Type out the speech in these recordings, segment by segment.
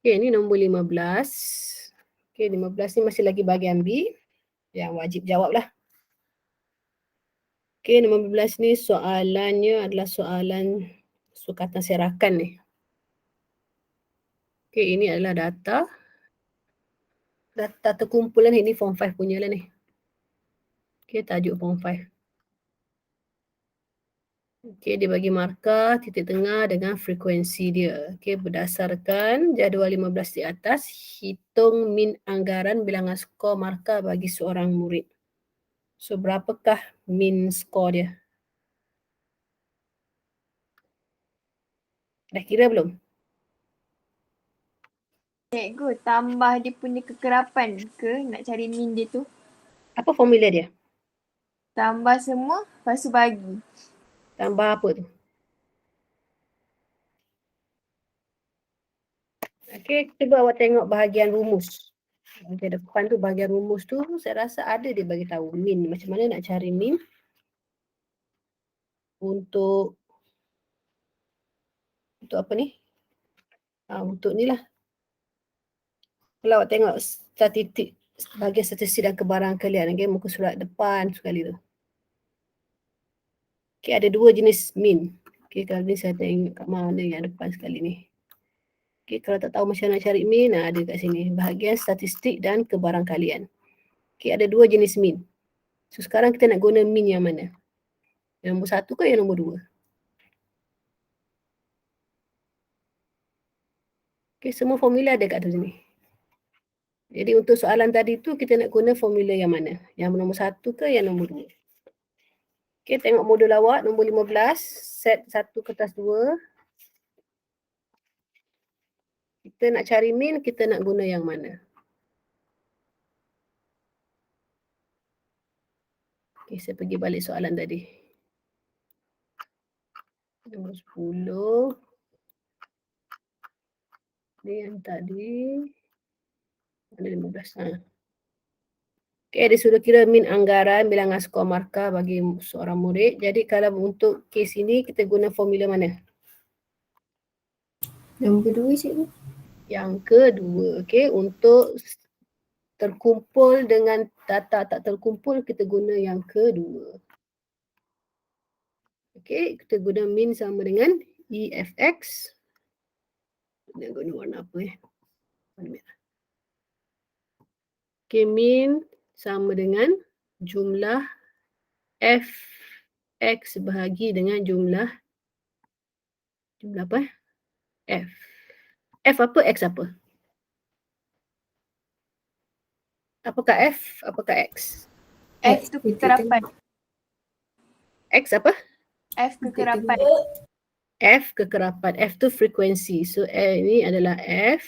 Okay, ni nombor 15. Okay, 15 ni masih lagi bahagian B. Yang wajib jawab lah. Okay, nombor 15 ni soalannya adalah soalan sukatan serakan ni. Okay, ini adalah data. Data terkumpulan ini form 5 punya lah ni. Okay, tajuk form 5. Okay, dia bagi markah titik tengah dengan frekuensi dia. Okay, berdasarkan jadual 15 di atas, hitung min anggaran bilangan skor markah bagi seorang murid. So, berapakah min skor dia? Dah kira belum? Cikgu, tambah dia punya kekerapan ke nak cari min dia tu? Apa formula dia? Tambah semua, lepas tu bagi. Tambah apa tu? Okay, cuba awak tengok bahagian rumus. Okay, depan tu bahagian rumus tu saya rasa ada dia bagi tahu min. Macam mana nak cari min untuk apa ni? Untuk ni lah. Kalau awak tengok statistik, bahagian statistik dan kebarangkalian, okay, muka surat depan sekali tu. Okay, ada dua jenis min. Okay, kalau ni saya tengok kat mana yang depan sekali ni. Okay, kalau tak tahu macam mana nak cari min, ada kat sini. Bahagian statistik dan kebarangkalian. Okay, ada dua jenis min. So, sekarang kita nak guna min yang mana? Yang nombor 1 ke yang nombor 2? Okay, semua formula ada kat atas sini. Jadi untuk soalan tadi tu kita nak guna formula yang mana? Yang nombor 1 ke yang nombor 2? Okay, tengok modul awak nombor 15, set 1 kertas 2. Kita nak cari min, kita nak guna yang mana? Okay, saya pergi balik soalan tadi. Nombor 10. Ni yang tadi. Ada 15. Okay, dia suruh kira min anggaran bilangan skor markah bagi seorang murid. Jadi kalau untuk kes ini, kita guna formula mana? Nombor 2, cikgu. Yang kedua, okay, untuk terkumpul dengan data tak terkumpul, kita guna yang kedua. Okay, kita guna min sama dengan EFX. Nak guna warna apa warna merah. Okay, min sama dengan jumlah Fx bahagi dengan jumlah apa? F. F apa? X apa? Apakah F? Apakah X? F tu kekerapan. X apa? F kekerapan. F kekerapan. F tu frekuensi. So ini adalah F.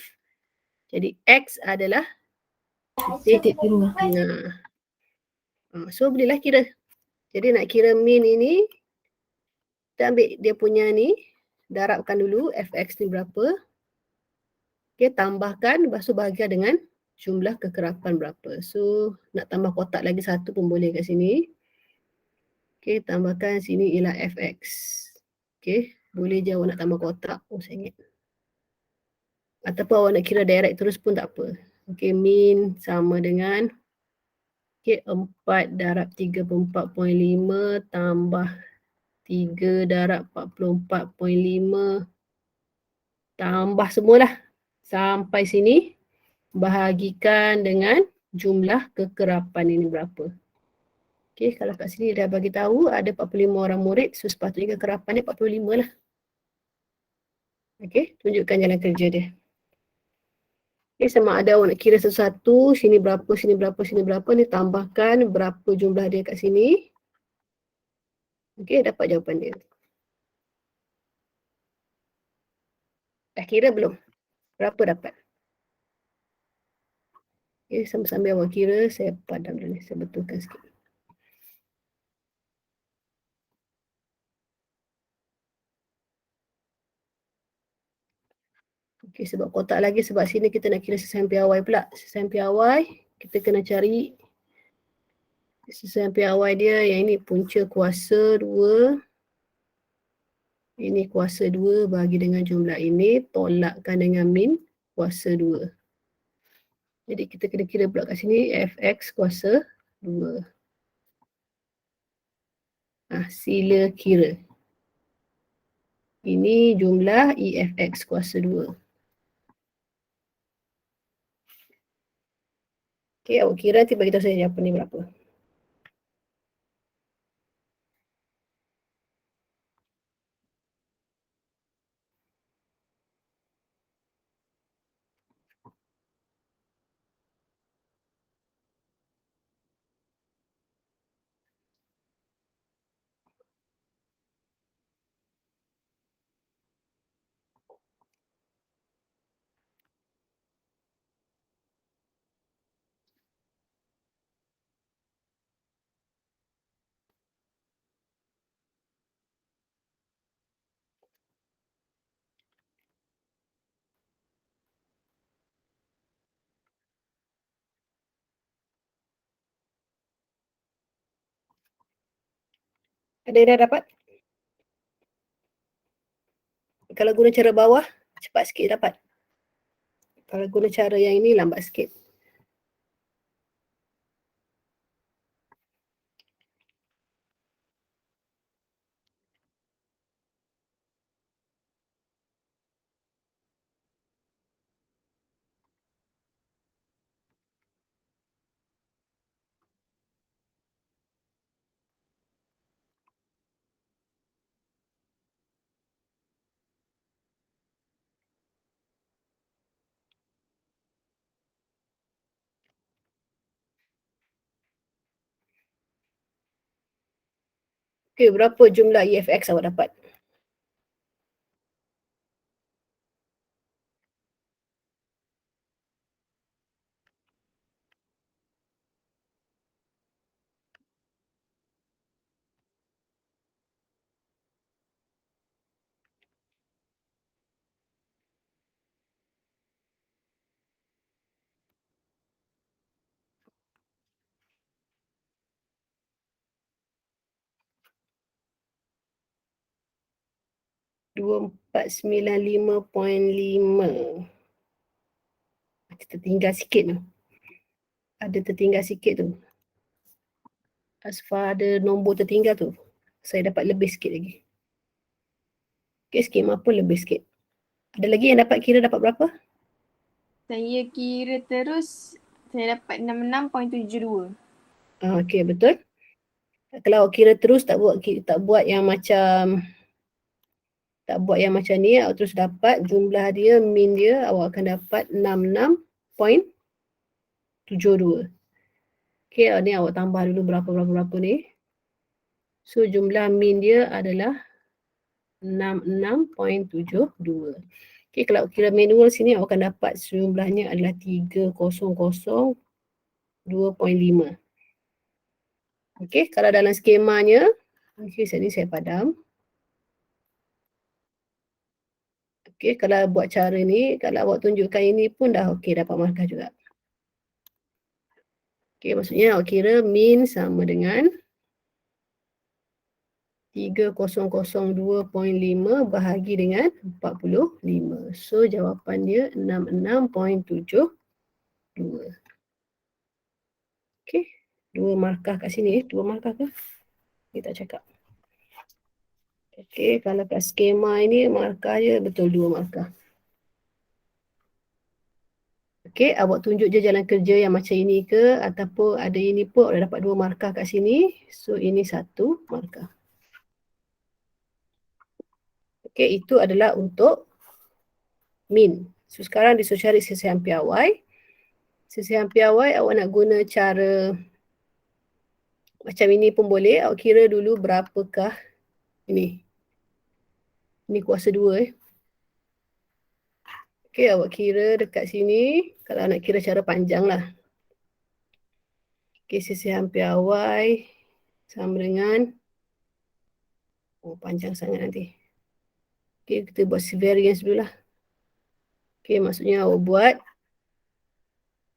Jadi X adalah titik tengah. So bolehlah kira. Jadi nak kira min ini, kita ambil dia punya ni, darabkan dulu Fx ni berapa. Okay, tambahkan, lepas tu bahagia dengan jumlah kekerapan berapa. So nak tambah kotak lagi satu pun boleh kat sini. Okay, tambahkan sini ialah Fx. Okay, boleh je awak nak tambah kotak. Oh, saya ingat. Ataupun awak nak kira direct terus pun tak apa. Okay, min sama dengan 4 darab 34.5 tambah 3 darab 44.5 tambah semualah. Sampai sini bahagikan dengan jumlah kekerapan ini berapa. Okay, kalau kat sini dah bagi tahu ada 45 orang murid, so sepatutnya kekerapan dia 45 lah. Okay, tunjukkan jalan kerja dia. Okay, sama ada awak nak kira satu-satu, sini berapa, sini berapa, sini berapa, ni tambahkan berapa jumlah dia kat sini. Okay, dapat jawapan dia. Dah kira belum? Berapa dapat? Okay, sambil-sambil awak kira, saya padam dulu ni, saya betulkan sikit. Okay, sebab kotak lagi, sebab sini kita nak kira sesaian piawai pula. Sesaian piawai, kita kena cari sesaian piawai dia, yang ini punca kuasa 2. Ini kuasa 2 bagi dengan jumlah ini, tolakkan dengan min kuasa 2. Jadi kita kena kira pula kat sini fx kuasa 2. Sila kira. Ini jumlah EFX kuasa 2. Okey, awak kira nanti bagi tahu saya jawapan ni berapa. Ada yang dah dapat? Kalau guna cara bawah, cepat sikit dapat. Kalau guna cara yang ini, lambat sikit. Okey, berapa jumlah EFX awak dapat? Dua empat sembilan 2495.5. Tertinggal sikit tu. Ada tertinggal sikit tu. As far ada nombor tertinggal tu, saya dapat lebih sikit lagi. Okey, skema pun lebih sikit. Ada lagi yang dapat kira dapat berapa? Saya kira terus, saya dapat 66.72. Okey, betul. Kalau awak kira terus tak buat yang macam ni, awak terus dapat jumlah dia, min dia, awak akan dapat 66.72. Okey, ni awak tambah dulu berapa ni. So jumlah min dia adalah 66.72. Okey, kalau awak kira manual sini, awak akan dapat jumlahnya adalah 3002.5. Okey, kalau dalam skemanya, okey, sini saya padam. Okey, kalau buat cara ni, kalau awak tunjukkan ini pun dah okey, dapat markah juga. Okey, maksudnya awak kira min sama dengan 3002.5 bahagi dengan 45. So, jawapan dia 66.72. Okey, 2 markah kat sini. 2 markah ke? Kita cakap. Okey, kalau kat skema ini markah dia betul 2 markah. Okey, awak tunjuk je jalan kerja yang macam ini ke ataupun ada ini pun awak dah dapat 2 markah kat sini. So, ini 1 markah. Okey, itu adalah untuk min. So, sekarang disuruh cari sisihan piawai. Sisihan piawai awak nak guna cara macam ini pun boleh. Awak kira dulu berapakah ini. Ini kuasa 2 Okey, awak kira dekat sini. Kalau nak kira cara panjang lah. Okey, sisihan piawai sama dengan panjang sangat nanti. Okey, kita buat variance dulu lah. Okey, maksudnya awak buat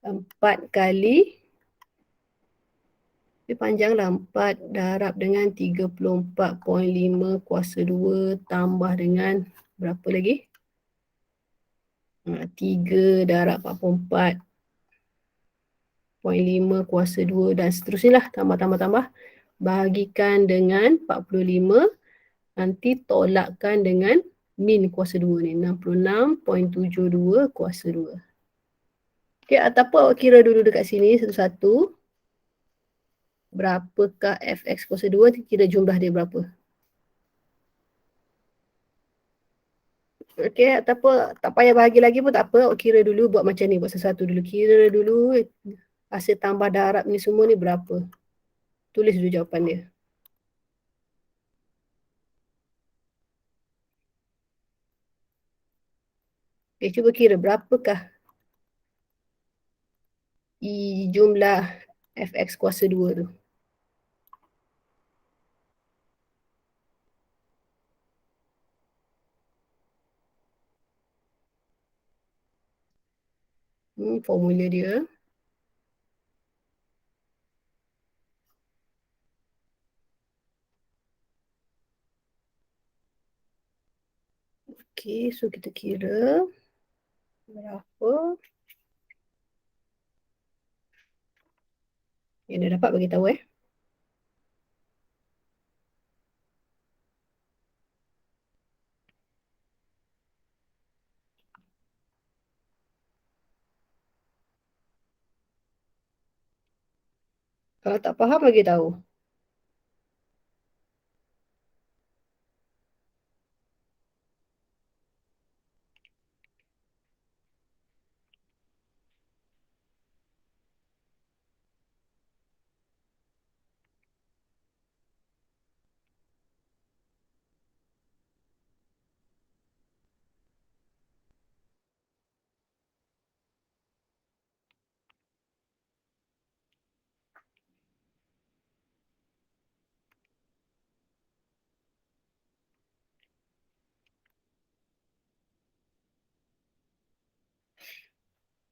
4 kali Lebih panjanglah 4 darab dengan 34.5 kuasa 2 tambah dengan berapa lagi? 3 darab 44.5 kuasa 2 dan seterusnya lah. Tambah. Bahagikan dengan 45. Nanti tolakkan dengan min kuasa 2 ni. 66.72 kuasa 2. Okay, ataupun awak kira dulu dekat sini satu-satu. Berapakah fx kuasa 2? Kira jumlah dia berapa. Okay, ataupun tak payah bahagi lagi pun tak apa. Awak kira dulu, buat macam ni. Buat sesuatu dulu. Kira dulu hasil tambah darab ni semua ni berapa. Tulis dulu jawapan dia. Okay, cuba kira berapakah jumlah fx kuasa 2 tu. Formula dia. Okay, so kita kira berapa. Yang dah dapat bagi tahu Kalau tak faham bagi tahu.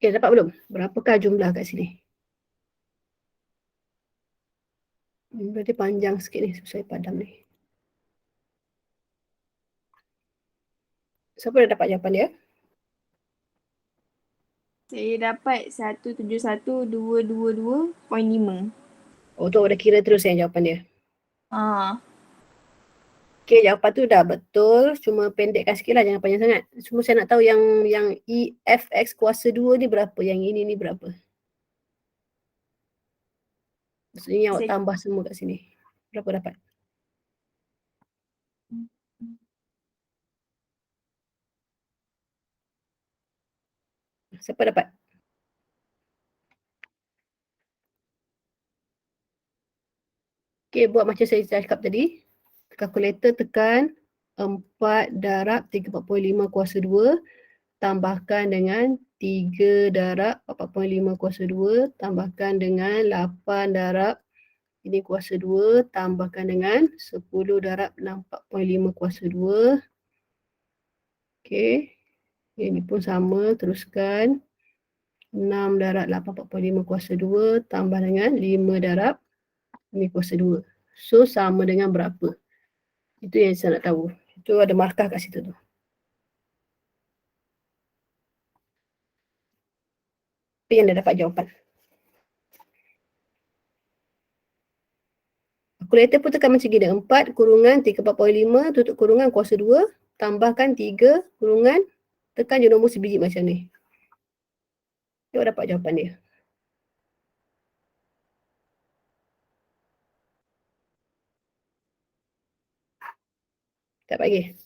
Okay, dapat belum? Berapakah jumlah kat sini? Berarti panjang sikit ni, susah padam ni. Siapa dah dapat jawapan dia? Saya dapat 171,222.5. Oh, tu awak dah kira terus yang jawapan dia. Okay, jawapan tu dah betul. Cuma pendekkan sikit lah, jangan panjang sangat. Cuma saya nak tahu yang EFX kuasa 2 ni berapa? Yang ini ni berapa? Maksudnya yang awak tambah semua kat sini. Berapa dapat? Siapa dapat? Okay, buat macam saya cakap tadi. Kalkulator tekan 4 darab 34.5 kuasa 2 tambahkan dengan 3 darab 4.5 kuasa 2 tambahkan dengan 8 darab ini kuasa 2 tambahkan dengan 10 darab 4.5 kuasa 2. Okey. Ini pun sama, teruskan. 6 darab 8.5 kuasa 2 tambah dengan 5 darab ini kuasa 2. So sama dengan berapa? Itu yang saya nak tahu. Itu ada markah kat situ tu. Apa yang dah dapat jawapan? Kalkulator pun tekan macam gini. 4 kurungan 34.5 tutup kurungan kuasa 2 tambahkan 3 kurungan tekan je nombor sebiji macam ni. Tengok dapat jawapan dia. Tak bagi.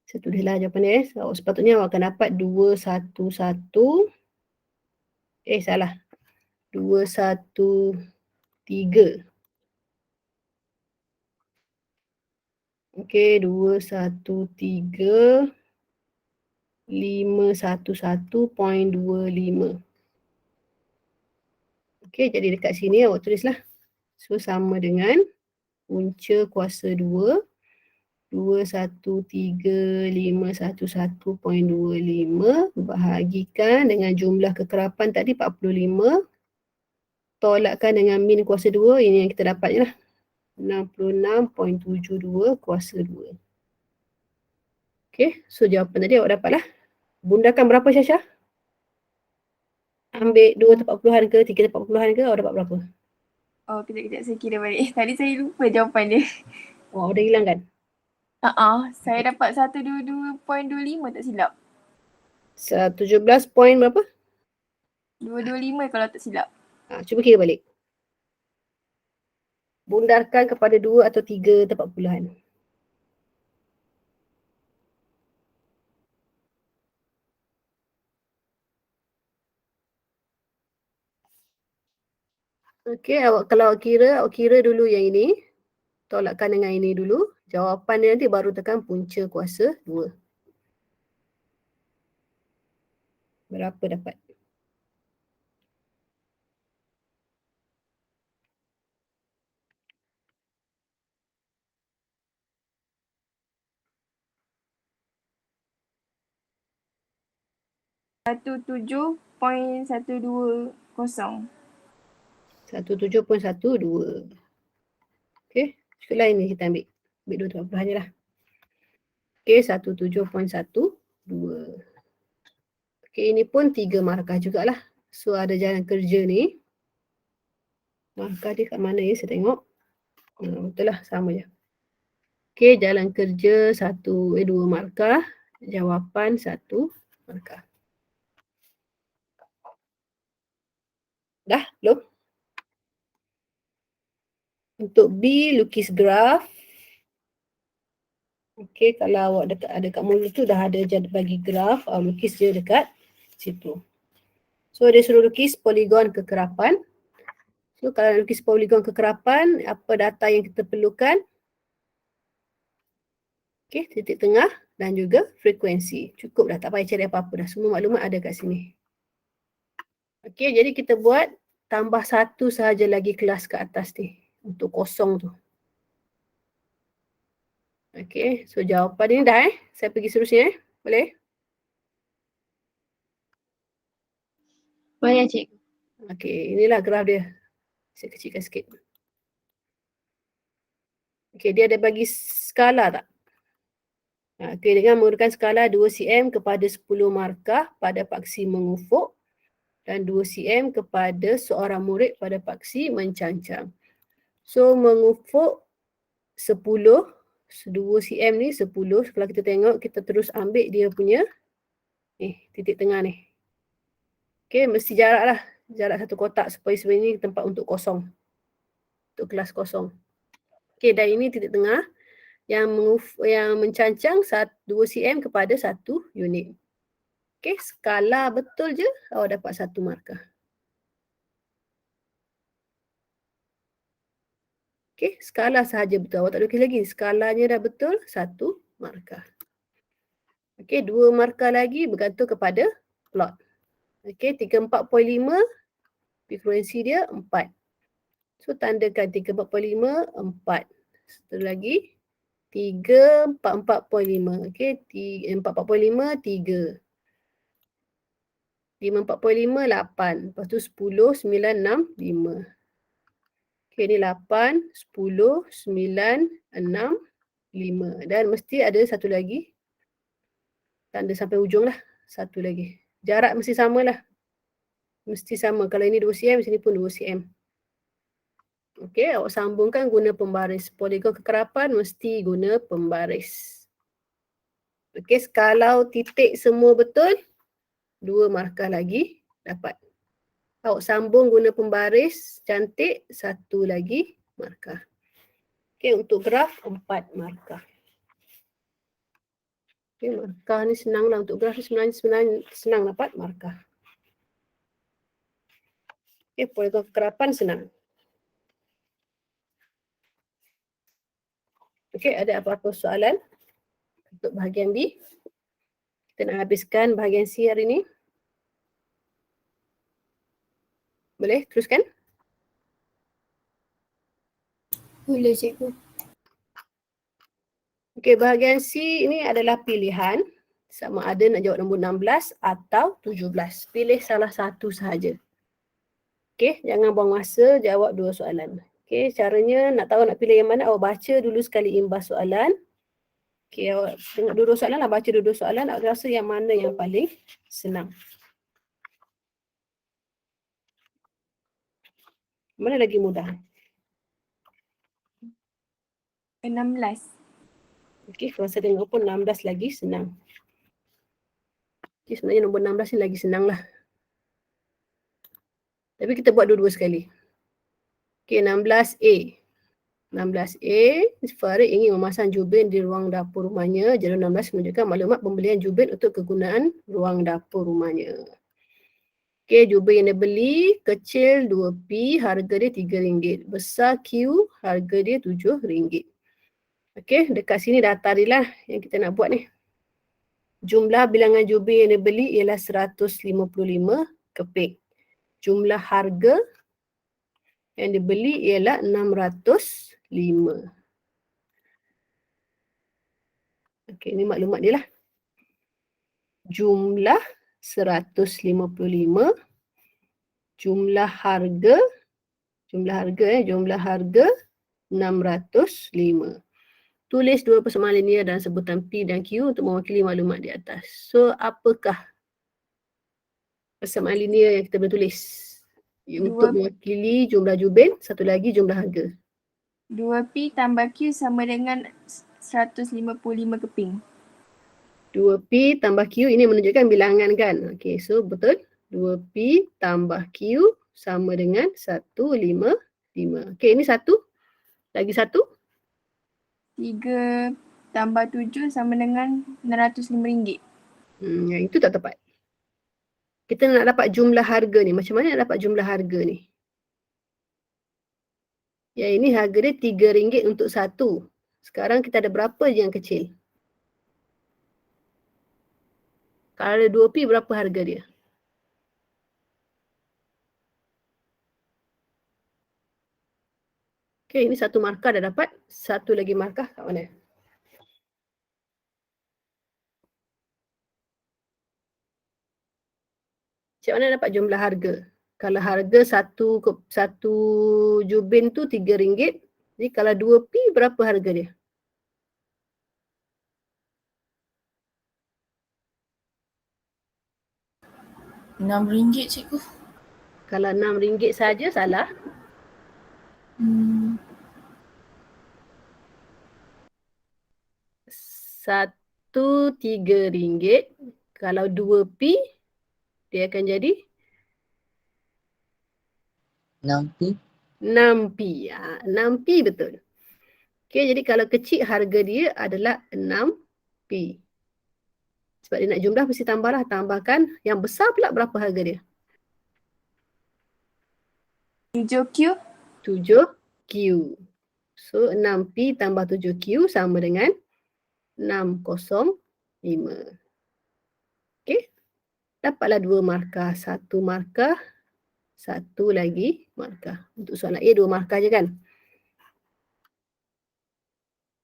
Saya tulislah jawapan dia. So, sepatutnya awak akan dapat 211. Salah. 213. Okey, 213. 511.25. Okey, jadi dekat sini awak tulislah. So, sama dengan punca kuasa 2. 213,511.25 bahagikan dengan jumlah kekerapan tadi 45. tolakkan dengan min kuasa 2, ini yang kita dapatnya lah. 66.72 kuasa 2. Okay, so jawapan tadi awak dapat lah. Bundakan berapa Syasha? Ambil 2/40 ke 3/40 ke, awak dapat berapa? Oh, kejap-kejap saya kira balik. Tadi saya lupa jawapan dia. Oh, dah hilang kan? Saya dapat 122.25 tak silap. 17 point berapa? 225 kalau tak silap. Cuba kira balik. Bundarkan kepada 2 atau 3/40. Okey, kalau awak kira dulu yang ini. Tolakkan dengan ini dulu. Jawapan dia nanti baru tekan punca kuasa 2. Berapa dapat? Satu 17.120. 17.12. Okey, cukuplah ini kita ambil. Ambil 2/40 je lah. Okey, 17.12. Okey, ini pun 3 markah jugalah. So, ada jalan kerja ni. Markah dia kat mana ya? Saya tengok. Betul lah, sama je. Okey, jalan kerja 2 markah. Jawapan 1 markah. Dah? Belum? Untuk B, lukis graf. Okey, kalau awak ada kat mulut tu dah ada bagi graf, lukis je dekat situ. So, dia suruh lukis poligon kekerapan. So, kalau lukis poligon kekerapan, apa data yang kita perlukan? Okey, titik tengah dan juga frekuensi. Cukup dah, tak payah cari apa-apa dah. Semua maklumat ada kat sini. Okey, jadi kita buat tambah 1 sahaja lagi kelas ke atas ni. Untuk kosong tu. Okey, so jawapan ni dah Saya pergi seterusnya Boleh? Boleh cikgu. Okey, inilah graf dia. Saya kecilkan sikit. Okey, dia ada bagi skala tak? Okey, dengan menggunakan skala 2 cm kepada 10 markah pada paksi mengufuk dan 2 cm kepada seorang murid pada paksi mencancang. So, mengufuk 10, 2 cm ni 10. Kalau kita tengok, kita terus ambil dia punya titik tengah ni. Okey, mesti jarak lah. Jarak satu kotak supaya sebenarnya tempat untuk kosong. Untuk kelas kosong. Okey, dan ini titik tengah yang mencancang 2 cm kepada 1 unit. Okey, skala betul je, awak dapat 1 markah. Okey, skala sahaja betul. Awak tak lukis lagi. Skalanya dah betul, 1 markah. Okey, 2 markah lagi bergantung kepada plot. Okey, 34.5, frekuensi dia 4. So, tandakan 34.5, 4. Satu lagi, 3, 44.5. Okey, 44.5, 3. 5, 4.5, 8. Lepas tu 10, 9, 6, 5. Okey, ni 8, 10, 9, 6, 5. Dan mesti ada satu lagi. Tanda sampai ujung lah. Satu lagi. Jarak mesti sama lah. Mesti sama. Kalau ini 2 cm, sini pun 2 cm. Okey, awak sambungkan guna pembaris. Poligon kekerapan mesti guna pembaris. Okey, kalau titik semua betul, 2 markah lagi dapat. Awak sambung guna pembaris, cantik, 1 lagi markah. Okey, untuk graf 4 markah. Okey, markah ni senang lah. Untuk graf ni sebenarnya senang dapat markah. Okey, poligon kekerapan senang. Okey, ada apa-apa soalan untuk bahagian B? Kita nak habiskan bahagian C hari ni. Boleh teruskan? Boleh cikgu. Okey, bahagian C ini adalah pilihan. Sama ada nak jawab nombor 16 atau 17. Pilih salah satu sahaja. Okey, jangan buang masa, jawab 2 soalan. Okey, caranya nak tahu nak pilih yang mana, awak baca dulu sekali imbas soalan. Okey, awak tengok dua-dua soalan lah, baca dua-dua soalan, awak rasa yang mana yang paling senang. Mana lagi mudah? 16. Okey, kalau saya tengok pun 16 lagi senang. Okey, sebenarnya nombor 16 ni lagi senang lah. Tapi kita buat dua-dua sekali. Okey, 16A. 16A, Farid ingin memasang jubin di ruang dapur rumahnya. Jadual 16 menunjukkan maklumat pembelian jubin untuk kegunaan ruang dapur rumahnya. Okey, jubin yang dia beli kecil 2P, harga dia RM3. Besar Q, harga dia RM7. Okey, dekat sini data dia lah yang kita nak buat ni. Jumlah bilangan jubin yang dia beli ialah 155 keping. Jumlah harga yang dibeli ialah 605. Okey, ini maklumat dia lah. Jumlah 155, jumlah harga 605. Tulis dua persamaan linear dan sebutan P dan Q untuk mewakili maklumat di atas. So, apakah persamaan linear yang kita boleh tulis? Untuk mewakili jumlah jubin, satu lagi jumlah harga. 2P tambah Q sama dengan 155 keping. 2P tambah Q ini menunjukkan bilangan kan? Okey, so betul. 2P tambah Q sama dengan 155. Okey, ini satu. Lagi satu. 3 tambah 7 sama dengan RM605. Yang itu tak tepat. Kita nak dapat jumlah harga ni. Macam mana nak dapat jumlah harga ni? Yang ini harga dia RM3 untuk satu. Sekarang kita ada berapa je yang kecil? Kalau ada 2P, berapa harga dia? Okey, ini satu markah dah dapat. Satu lagi markah kat mana? Macam mana dapat jumlah harga? Kalau harga satu jubin tu RM3, jadi kalau 2P berapa harga dia? RM6 cikgu. Kalau RM6 saja salah. Satu RM3. Kalau 2P, dia akan jadi 6P. 6P. 6P betul. Okey, jadi kalau kecil harga dia adalah 6P. Sebab dia nak jumlah mesti tambahlah. Tambahkan yang besar pula berapa harga dia? 7Q. 7Q. So 6P tambah 7Q sama dengan 605. Okey. Dapatlah dua markah. Satu markah. Satu lagi markah. Untuk soalan A, dua markah je kan?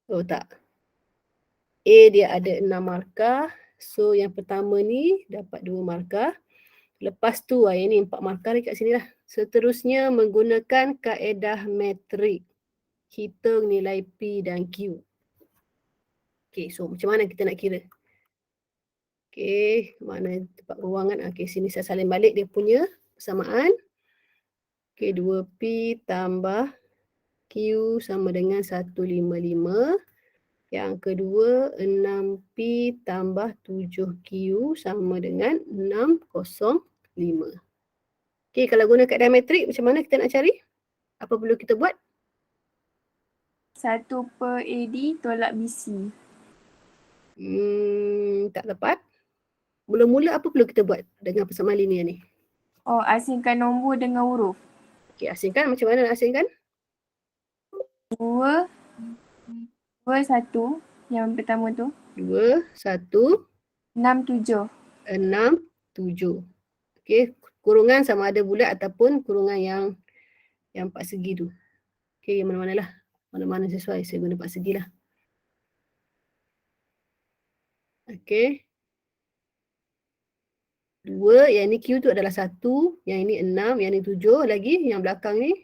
Oh tak. A dia ada 6 markah. So yang pertama ni dapat 2 markah. Lepas tu yang ni 4 markah dekat sini lah. Seterusnya menggunakan kaedah metrik. Hitung nilai P dan Q. Okay, so macam mana kita nak kira? Okay, mana tempat ruangan? Okay, sini saya salin balik dia punya persamaan. Okay, 2P tambah Q sama dengan 155. Yang kedua, 6P tambah 7Q sama dengan 605. Okay, kalau guna kaedah metrik, macam mana kita nak cari? Apa perlu kita buat? 1 per AD tolak BC. Tak tepat. Mula-mula apa perlu kita buat dengan persamaan linear ni? Oh, asingkan nombor dengan huruf. Okay, asingkan. Macam mana nak asingkan? 2, 1 yang pertama tu. 2, 1, 6, 7. 6, 7. Okay, kurungan sama ada bulat ataupun kurungan yang empat segi tu. Okay, yang mana-mana lah. Mana-mana sesuai, saya guna empat segi lah. Okay. 2, yang ni Q tu adalah 1, yang ini 6, yang ni 7, lagi yang belakang ni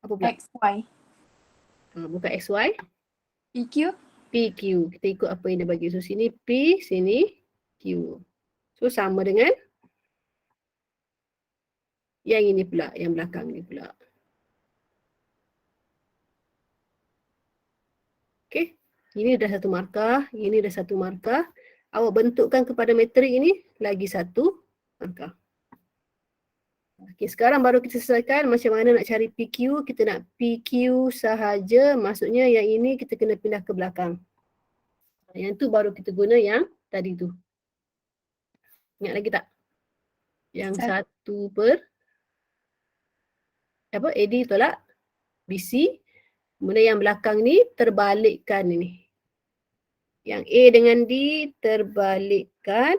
apa pula? XY. Bukan XY, PQ. PQ. Kita ikut apa yang dia bagi. So sini P, sini Q. So sama dengan yang ini pula, yang belakang ni pula. Okay, ini dah satu markah, ini dah satu markah. Awak bentukkan kepada matrik ini lagi satu markah. Okay, sekarang baru kita selesaikan macam mana nak cari PQ. Kita nak PQ sahaja, maksudnya yang ini kita kena pindah ke belakang. Yang tu baru kita guna yang tadi tu. Ingat lagi tak? Yang satu per apa? AD tolak BC. Kemudian yang belakang ni terbalikkan ini. Yang A dengan D terbalikkan.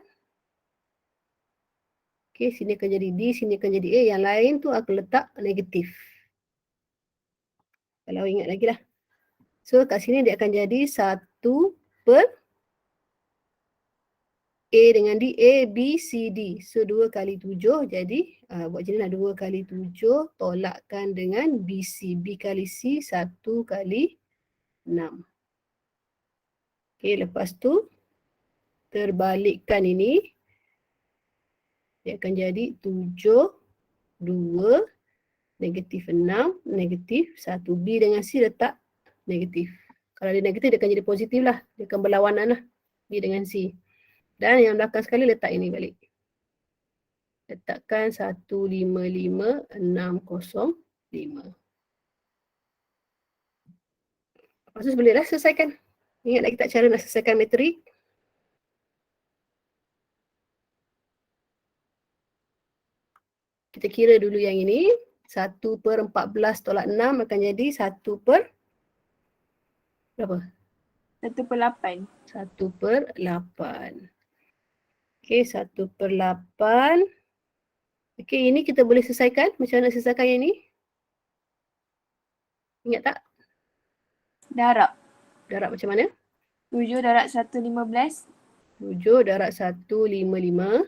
Okey, sini akan jadi D, sini akan jadi A. Yang lain tu aku letak negatif. Kalau ingat lagi lah. So kat sini dia akan jadi 1 per A dengan D, A, B, C, D. So 2 kali 7 jadi buat macam ni lah, 2 kali 7 tolakkan dengan BC. B kali C 1 kali 6. Okey, lepas tu terbalikkan ini. Dia akan jadi 7, 2, negatif 6, negatif 1. B dengan C letak negatif. Kalau dia negatif, dia akan jadi positif lah. Dia akan berlawanan lah. B dengan C. Dan yang belakang sekali letak ini balik. Letakkan 155, 605. Lepas tu boleh dah selesaikan. Ingat lagi tak cara nak selesaikan matrik? Kita kira dulu yang ini. 1 per 14 tolak 6 akan jadi 1 per berapa? 1 per 8. 1 per 8. Okey, 1 per 8. Okey, ini kita boleh selesaikan. Macam mana selesaikan yang ini? Ingat tak? Darab. Darab macam mana? 7 darab 115. 7 darab 155.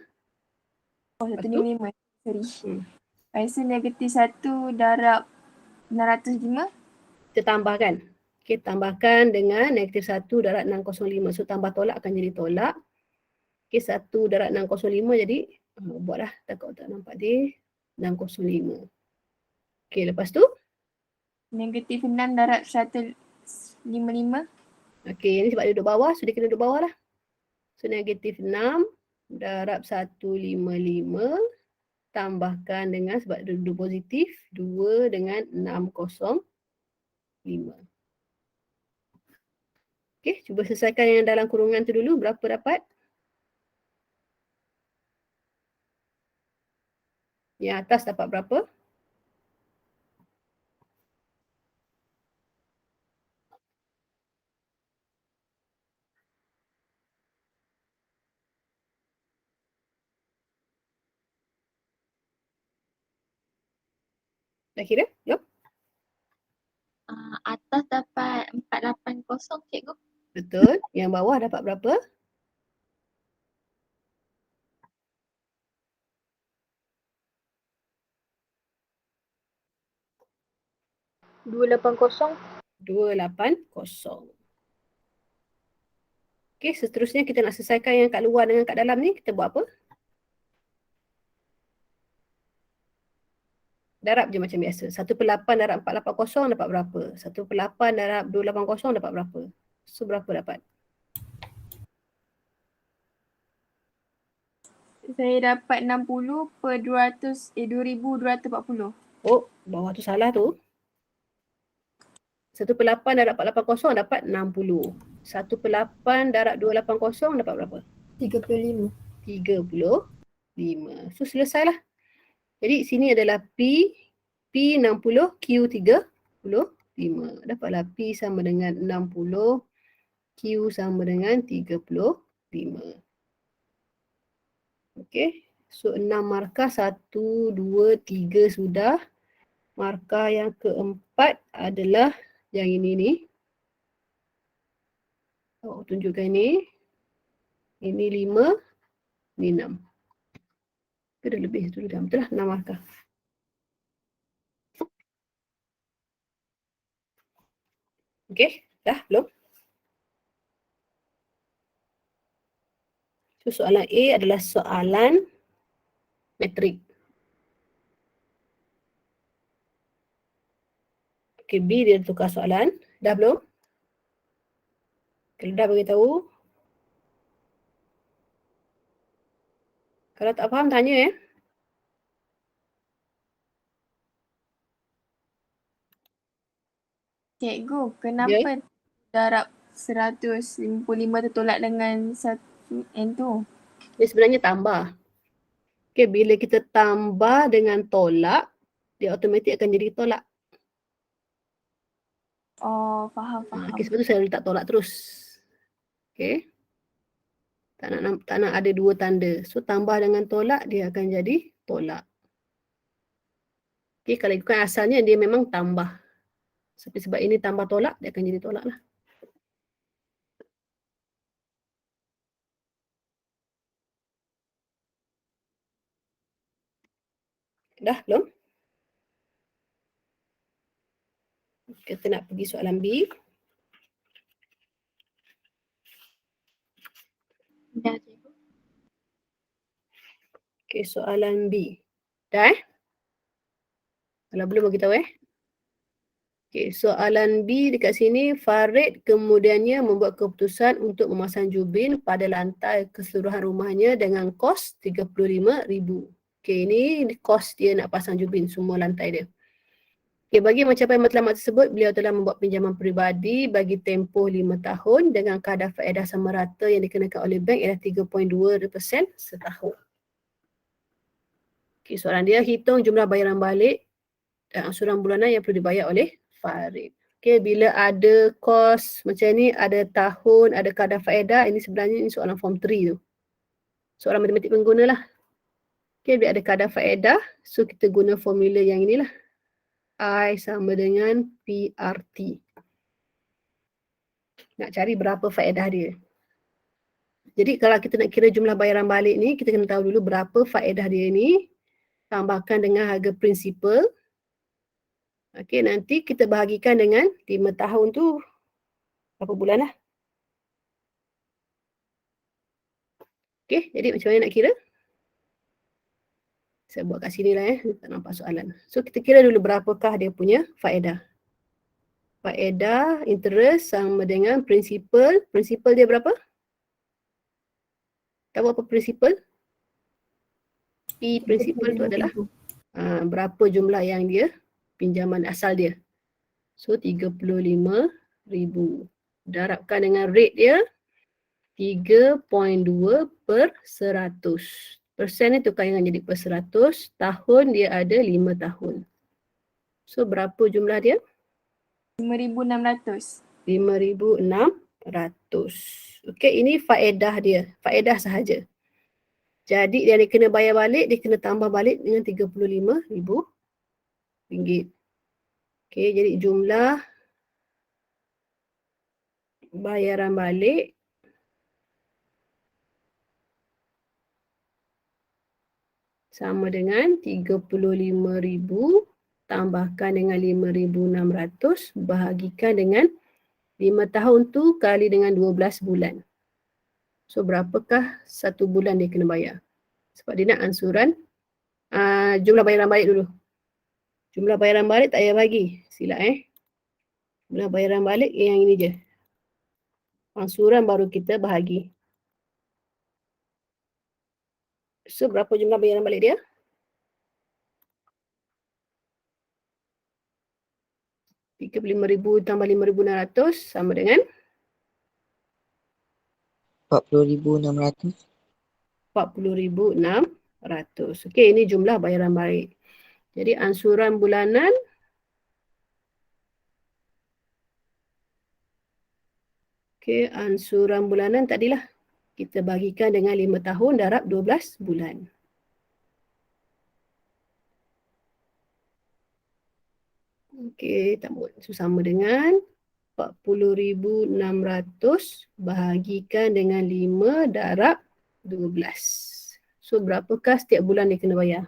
Oh, Lepas 155. Sorry. Hmm. Lepas tu negatif 1 darab 605. Kita tambahkan. Okey, tambahkan dengan negatif 1 darab 605. So tambah tolak akan jadi tolak. Okey, 1 darab 605 jadi buatlah, takut tak nampak dia. 605. Okey, lepas tu Negatif 6 darab 155. okey, ini sebab dia duduk bawah, so dia kena duduk bawah lah. So negatif 6 darab 155 tambahkan dengan, sebab dia duduk positif, 2 dengan 605. Okey, cuba selesaikan yang dalam kurungan tu dulu. Berapa dapat? Yang atas dapat berapa? Dah kira? Jom. Atas dapat 480 cikgu. Betul. Yang bawah dapat berapa? $280. 280. Okey, seterusnya kita nak selesaikan yang kat luar dengan kat dalam ni. Kita buat apa? Darab je macam biasa. 1/8 darab 480 dapat berapa? 1/8 darab 280 dapat berapa? So berapa dapat? Saya dapat 60 per 2240. Oh, bawah tu salah tu. 1/8 darab 480 dapat 60. 1/8 darab 280 dapat berapa? 35. 35. So selesailah. Jadi sini adalah P 60, Q 35. Dapatlah P sama dengan 60, Q sama dengan 35. Okey. So 6 markah, 1, 2, 3 sudah. Markah yang keempat adalah yang ini ni. Tunjukkan ini. Ini 5, ini 6. Ke dah lebih tu dah. Betul lah 6 markah. Okey, dah belum? So, soalan A adalah soalan metrik. Okey, B dia tukar soalan. Dah belum? Kalau dah beritahu. Kalau tak faham, tanya ya. Cikgu, kenapa darab 155 tertolak dengan 1N tu? Dia sebenarnya tambah. Okey, bila kita tambah dengan tolak, dia automatik akan jadi tolak. Oh, faham. Okey, sebab tu saya letak tolak terus. Okey. Tak nak ada dua tanda. So, tambah dengan tolak, dia akan jadi tolak. Okey, kalau ikutkan asalnya, dia memang tambah. Tapi sebab ini tambah tolak, dia akan jadi tolak lah. Dah belum? Kita nak pergi soalan B. Dah cikgu. Okey, soalan B. Dah Kalau belum bagi tahu Okey, soalan B dekat sini, Farid kemudiannya membuat keputusan untuk memasang jubin pada lantai keseluruhan rumahnya dengan kos RM35,000. Okey, ini kos dia nak pasang jubin semua lantai dia. Okey, bagi mencapai matlamat tersebut, beliau telah membuat pinjaman peribadi bagi tempoh 5 tahun dengan kadar faedah sama rata yang dikenakan oleh bank ialah 3.2% setahun. Okey, soalan dia, hitung jumlah bayaran balik dan angsuran bulanan yang perlu dibayar oleh Farid. Okey, bila ada kos macam ni, ada tahun, ada kadar faedah, ini sebenarnya ini soalan form 3 tu. Soalan matematik pengguna lah. Okey, bila ada kadar faedah, so kita guna formula yang inilah. I sama dengan PRT. Nak cari berapa faedah dia. Jadi kalau kita nak kira jumlah bayaran balik ni, kita kena tahu dulu berapa faedah dia ni. Tambahkan dengan harga prinsipal. Okey, nanti kita bahagikan dengan 5 tahun tu berapa bulan lah. Okey, jadi macam mana nak kira? Saya buat kat sini lah tak nampak soalan. So kita kira dulu berapakah dia punya faedah. Faedah, interest sama dengan prinsipal. Prinsipal dia berapa? Tahu apa prinsipal? P prinsipal tu adalah berapa jumlah yang dia pinjaman asal dia. So 35,000. Darabkan dengan rate dia 3.2 per 100. Persen ni tukar dengan jadi per 100. Tahun dia ada 5 tahun. So berapa jumlah dia? 5,600. 5,600. Okey, ini faedah dia. Faedah sahaja. Jadi dia kena bayar balik, dia kena tambah balik dengan RM35,000. Okey, jadi jumlah bayaran balik sama dengan 35,000 tambahkan dengan 5,600 bahagikan dengan 5 tahun tu kali dengan 12 bulan. So berapakah satu bulan dia kena bayar? Sebab dia nak ansuran jumlah bayaran balik dulu. Jumlah bayaran balik tak payah bagi. Silap Jumlah bayaran balik yang ini je. Ansuran baru kita bahagi. So berapa jumlah bayaran balik dia? 35,000 tambah 5,600 sama dengan 40,600. 40,600. Okey, ini jumlah bayaran balik. Jadi ansuran bulanan ansuran bulanan tadilah kita bagikan dengan 5 tahun darab 12 bulan. Okey, tak buat. So, sama dengan 40,600 bahagikan dengan 5 darab 12. So berapakah setiap bulan dia kena bayar?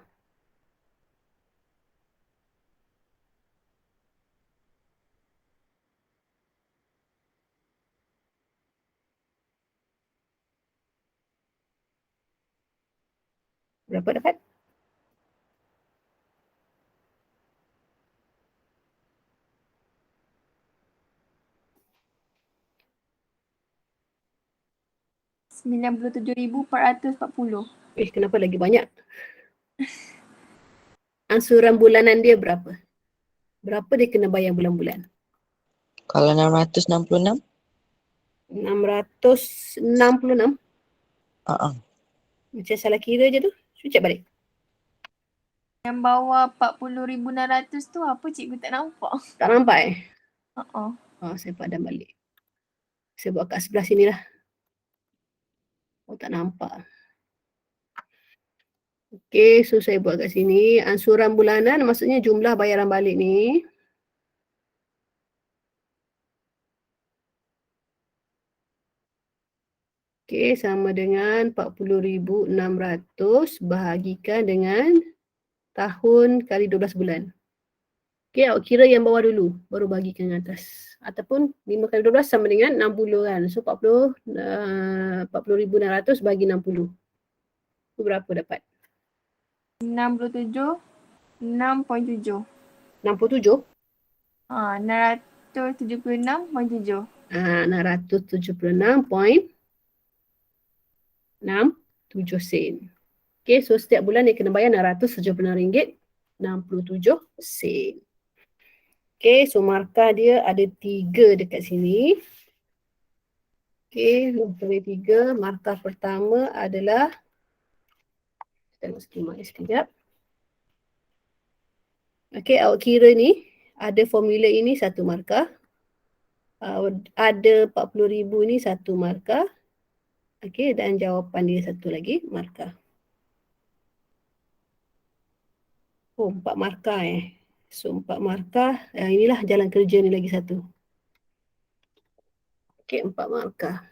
Berapa dapat? RM97,440. Kenapa lagi banyak? Angsuran bulanan dia berapa? Berapa dia kena bayar bulan-bulan? Kalau 666? 666? Uh-uh. Macam salah kira je tu. Cuba cek balik. Yang bawah 40,600 tu apa cikgu tak nampak? Tak nampak saya padam balik. Saya buat kat sebelah sini lah. Oh, tak nampak. Okey, so saya buat kat sini. Ansuran bulanan maksudnya jumlah bayaran balik ni. Okey, sama dengan 40,600 bahagikan dengan tahun kali 12 bulan. Okey, awak kira yang bawah dulu, baru bahagikan yang atas. Ataupun 5 kali 12 sama dengan 60 kan. So 40,600 bagi 60. Itu berapa dapat? 67,6.7. 67? 676.7. 676.67 sen. Okey, so setiap bulan dia kena bayar RM676.67. Okey, so markah dia ada 3 dekat sini. Okey, markah dia 3. Markah pertama adalah, tengok skema sekejap. Okey, awak kira ni ada formula ini satu markah. Ada 40,000 ni satu markah. Okey, dan jawapan dia satu lagi markah. Oh, 4 markah So 4 markah, inilah jalan kerja ni lagi satu. Okey, 4 markah.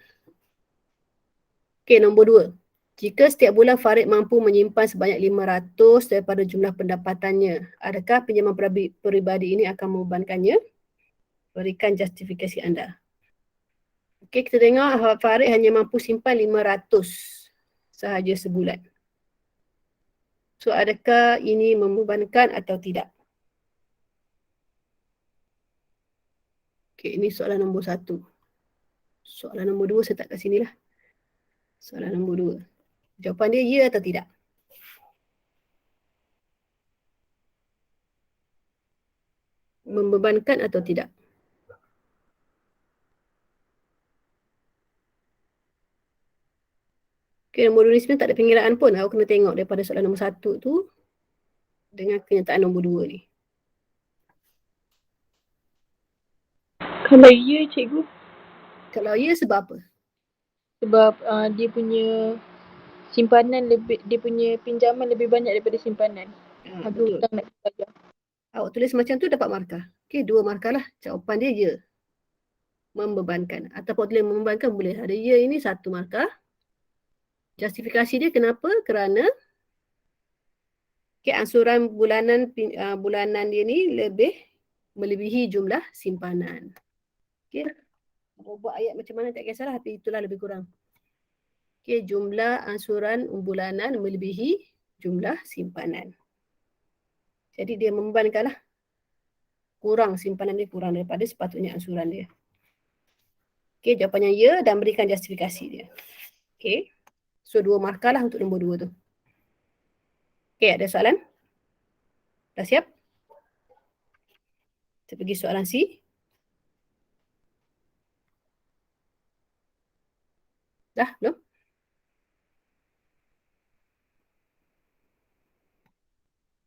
Okey, nombor 2. Jika setiap bulan Farid mampu menyimpan sebanyak 500 daripada jumlah pendapatannya, adakah pinjaman peribadi ini akan membebankannya? Berikan justifikasi anda. Okey, kita tengok Farid hanya mampu simpan 500 sahaja sebulan. So, adakah ini membebankan atau tidak? Okey, ini soalan nombor 1. Soalan nombor 2 saya tak kat sini lah. Soalan nombor 2. Jawapan dia ya atau tidak? Membebankan atau tidak? Okay, nombor 2 ni sebenarnya tak ada pengiraan pun. Awak kena tengok daripada soalan nombor 1 tu dengan kenyataan nombor 2 ni. Kalau ya cikgu, Kalau ya, sebab apa? sebab dia punya simpanan dia punya pinjaman lebih banyak daripada simpanan. Habis Betul. hutang nak bayar. Awak tulis macam tu dapat markah. Okey, 2 markah lah. Jawapan dia ya. Membebankan. Ataupun tulis membebankan boleh. Ada ya ini 1 markah. Justifikasi dia kenapa? Kerana angsuran bulanan dia ni melebihi jumlah simpanan. Okey. Mau buat ayat macam mana tak kisahlah, tapi itulah lebih kurang. Okey, jumlah angsuran bulanan melebihi jumlah simpanan. Jadi dia membebankanlah. Kurang simpanan dia, kurang daripada sepatutnya angsuran dia. Okey, jawapannya ya dan berikan justifikasi dia. Okey. So 2 markah lah untuk nombor 2 tu. Okey, ada soalan? Dah siap? Kita pergi soalan C. Dah, belum?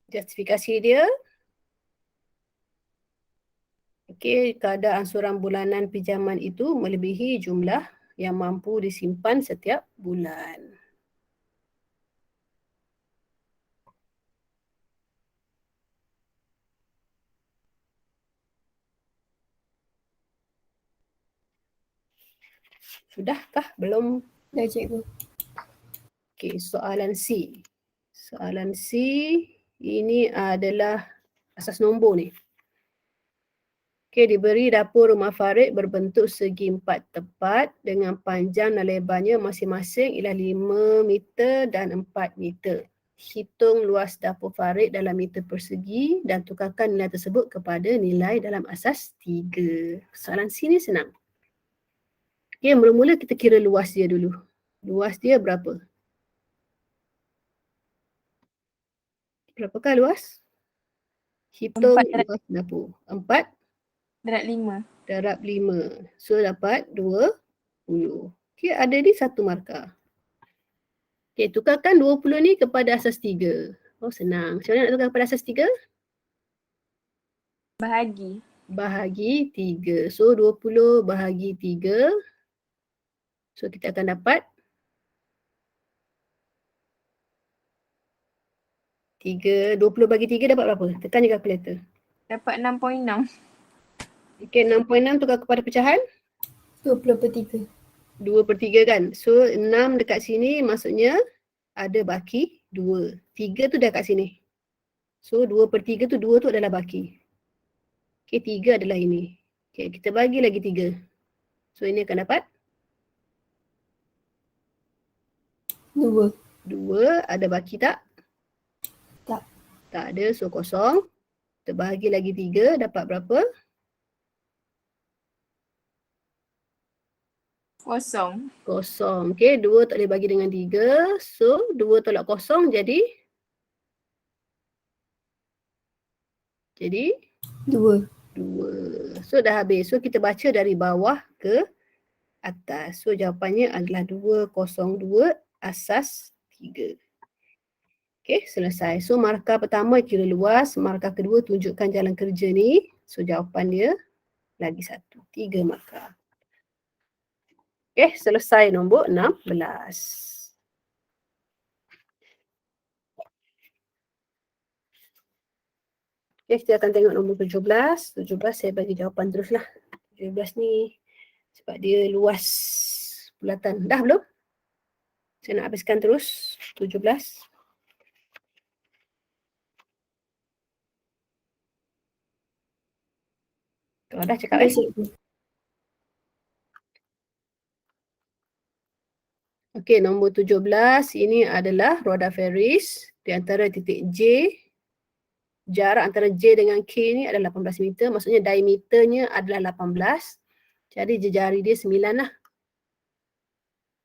Justifikasi dia. Okey, kadar angsuran bulanan pinjaman itu melebihi jumlah yang mampu disimpan setiap bulan. Sudahkah? Belum? Dah cikgu. Okey, soalan C. Soalan C ini adalah asas nombor ni. Okey, diberi dapur rumah Farid berbentuk segi empat tepat dengan panjang dan lebarnya masing-masing ialah 5 meter dan 4 meter. Hitung luas dapur Farid dalam meter persegi dan tukarkan nilai tersebut kepada nilai dalam asas 3. Soalan C ni senang. Okey, mula-mula kita kira luas dia dulu. Luas dia berapa? Berapakah luas? Hitung 4 darab luas dapur. 4 darab 5. darab 5. So dapat 20. Okey, ada di satu markah. Okey, tukarkan 20 ni kepada asas 3. Oh, senang. Macam mana nak tukar kepada asas 3? Bahagi. Bahagi 3. So 20 bahagi 3. So kita akan dapat 3. 20 bagi 3 dapat berapa? Tekan je kalkulator. Dapat 6.6. Okey, 6.6 tukar kepada pecahan. 20/3. 2/3 kan. So 6 dekat sini maksudnya ada baki 2. 3 tu dah kat sini. So 2/3 tu 2 tu adalah baki. Okey, 3 adalah ini. Okey, kita bagi lagi 3. So ini akan dapat 2. 2. Ada baki tak? Tak. Tak ada, so kosong. Kita bahagi lagi 3, dapat berapa? Kosong. Kosong. Okey, 2 tak boleh bagi dengan 3. So 2 tolak kosong jadi 2. 2. So dah habis. So kita baca dari bawah ke atas. So jawapannya adalah 202 asas 3. Okey, selesai. So markah pertama kira luas, markah kedua tunjukkan jalan kerja ni. So jawapan dia lagi 1. 3 markah. Okey, selesai nombor 16. Okey, kita akan tengok nombor 17. 17 saya bagi jawapan teruslah. 17 ni sebab dia luas bulatan. Dah belum? Saya nak habiskan terus 17. Kalau dah cakap Okey, nombor 17 ini adalah roda Ferris di antara titik J. Jarak antara J dengan K ni adalah 18 meter. Maksudnya diameternya adalah 18. Jadi jejari dia 9 lah.